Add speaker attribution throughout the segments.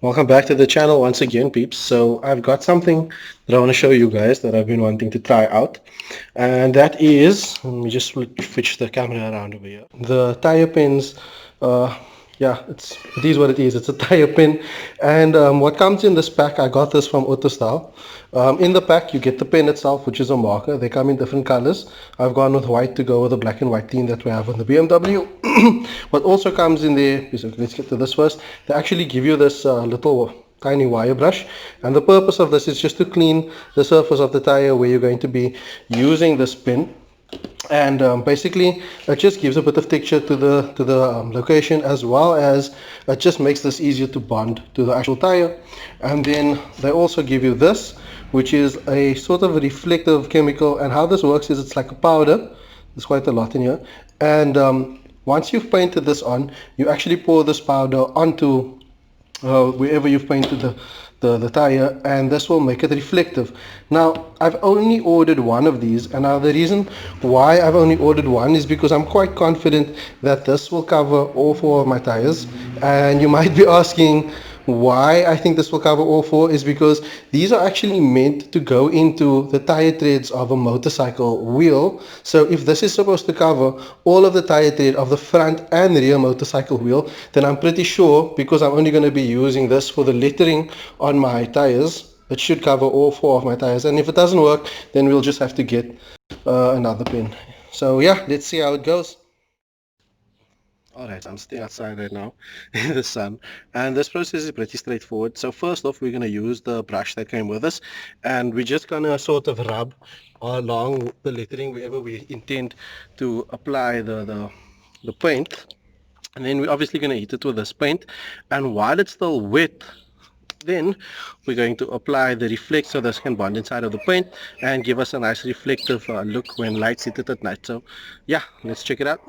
Speaker 1: Welcome back to the channel once again, peeps. So I've got something that I want to show you guys that I've been wanting to try out, and that is, let me just switch the camera around over here, the Tire Penz. Yeah, it is what it is. It's a tire pen, and what comes in this pack, I got this from onthe. In the pack you get the pen itself, which is a marker. They come in different colors. I've gone with white to go with the black and white theme that we have on the BMW. What also comes in there is, let's get to this first, they actually give you this little tiny wire brush, and the purpose of this is just to clean the surface of the tire where you're going to be using this pen. And basically it just gives a bit of texture to the location, as well as it just makes this easier to bond to the actual tire. And then they also give you this, which is a sort of reflective chemical, and how this works is it's like a powder. There's quite a lot in here, and once you've painted this on, you actually pour this powder onto wherever you've painted the tire, and this will make it reflective. Now I've only ordered one of these, and now the reason why I've only ordered one is because I'm quite confident that this will cover all four of my tires. And you might be asking why I think this will cover all four, is because these are actually meant to go into the tire treads of a motorcycle wheel. So if this is supposed to cover all of the tire tread of the front and rear motorcycle wheel, then I'm pretty sure, because I'm only going to be using this for the lettering on my tires, it should cover all four of my tires. And if it doesn't work, then we'll just have to get another pen. So yeah, let's see how it goes. Alright, I'm staying outside right now in the sun, and this process is pretty straightforward. So first off, we're going to use the brush that came with us, and we're just going to sort of rub along the lettering wherever we intend to apply the paint. And then we're obviously going to heat it with this paint, and while it's still wet, then we're going to apply the reflect, so this can bond inside of the paint and give us a nice reflective look when lights hit it at night. So yeah, let's check it out.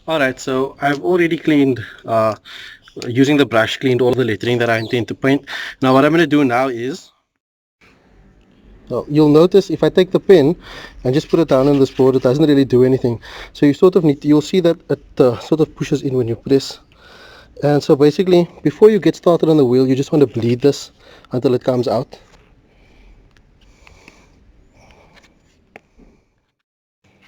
Speaker 1: Alright, so I've already cleaned, using the brush, cleaned all the lettering that I intend to paint. Now what I'm going to do now is, so you'll notice if I take the pen and just put it down on this board, it doesn't really do anything. So you sort of need to, you'll see that it sort of pushes in when you press. And so basically, before you get started on the wheel, you just want to bleed this until it comes out.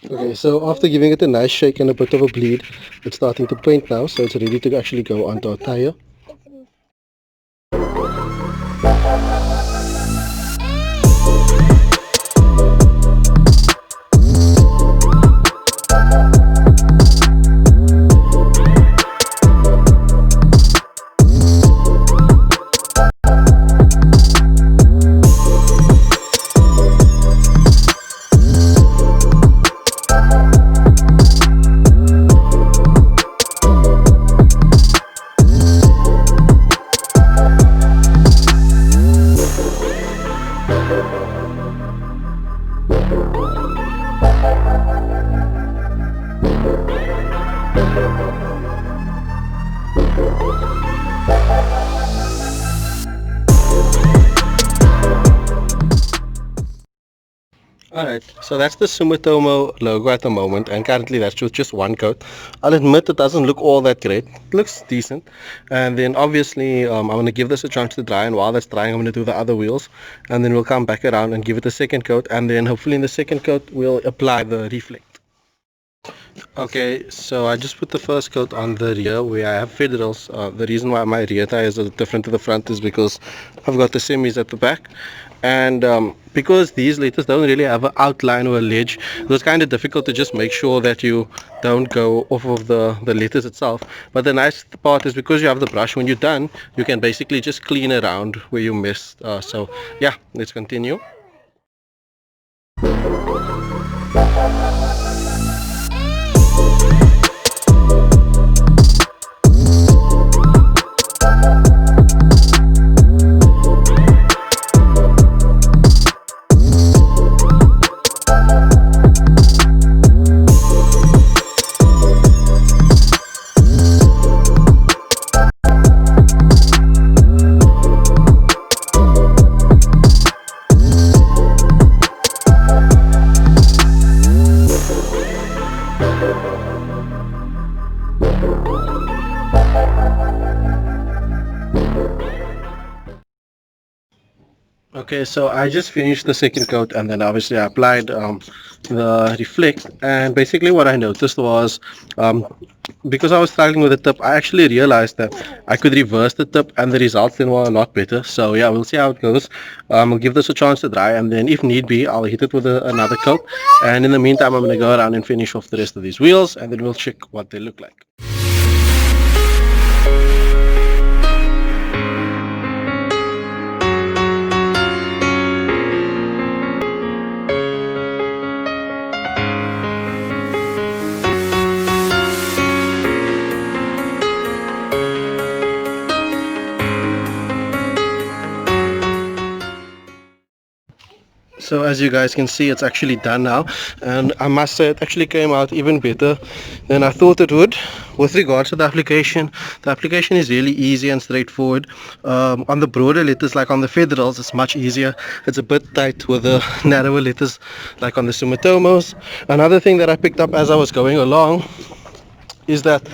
Speaker 1: Okay, so after giving it a nice shake and a bit of a bleed, it's starting to paint now, so it's ready to actually go onto our tire. Alright, so that's the Sumitomo logo at the moment, and currently that's just one coat. I'll admit it doesn't look all that great. It looks decent. And then obviously I'm going to give this a chance to dry, and while that's drying I'm going to do the other wheels, and then we'll come back around and give it a second coat, and then hopefully in the second coat we'll apply the reflect. Okay, so I just put the first coat on the rear where I have federals. The reason why my rear tires are different to the front is because I've got the semis at the back, and because these letters don't really have an outline or a ledge, it was kind of difficult to just make sure that you don't go off of the letters itself. But the nice part is, because you have the brush, when you're done you can basically just clean around where you missed. So yeah, let's continue. Okay, so I just finished the second coat, and then obviously I applied the reflect. And basically what I noticed was, because I was struggling with the tip, I actually realized that I could reverse the tip and the results then were a lot better. So yeah, we'll see how it goes. I'll give this a chance to dry, and then if need be, I'll hit it with another coat. And in the meantime, I'm going to go around and finish off the rest of these wheels, and then we'll check what they look like. So as you guys can see, it's actually done now, and I must say it actually came out even better than I thought it would. With regards to the application is really easy and straightforward. On the broader letters, like on the Federals, it's much easier. It's a bit tight with the narrower letters, like on the Sumitomos. Another thing that I picked up as I was going along is that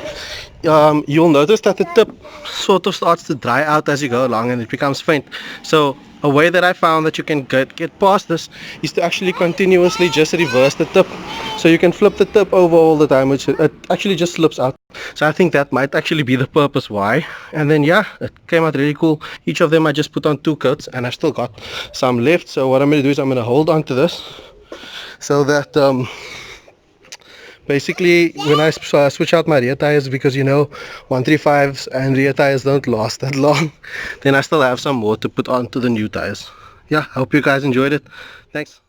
Speaker 1: you'll notice that the tip sort of starts to dry out as you go along, and it becomes faint. So a way that I found that you can get past this is to actually continuously just reverse the tip. So you can flip the tip over all the time, which it actually just slips out. So I think that might actually be the purpose why. And then yeah, it came out really cool. Each of them I just put on 2 coats, and I've still got some left. So what I'm going to do is I'm going to hold on to this so that basically when I switch out my rear tires, because you know 135s and rear tires don't last that long, then I still have some more to put onto the new tires. Yeah, I hope you guys enjoyed it. Thanks.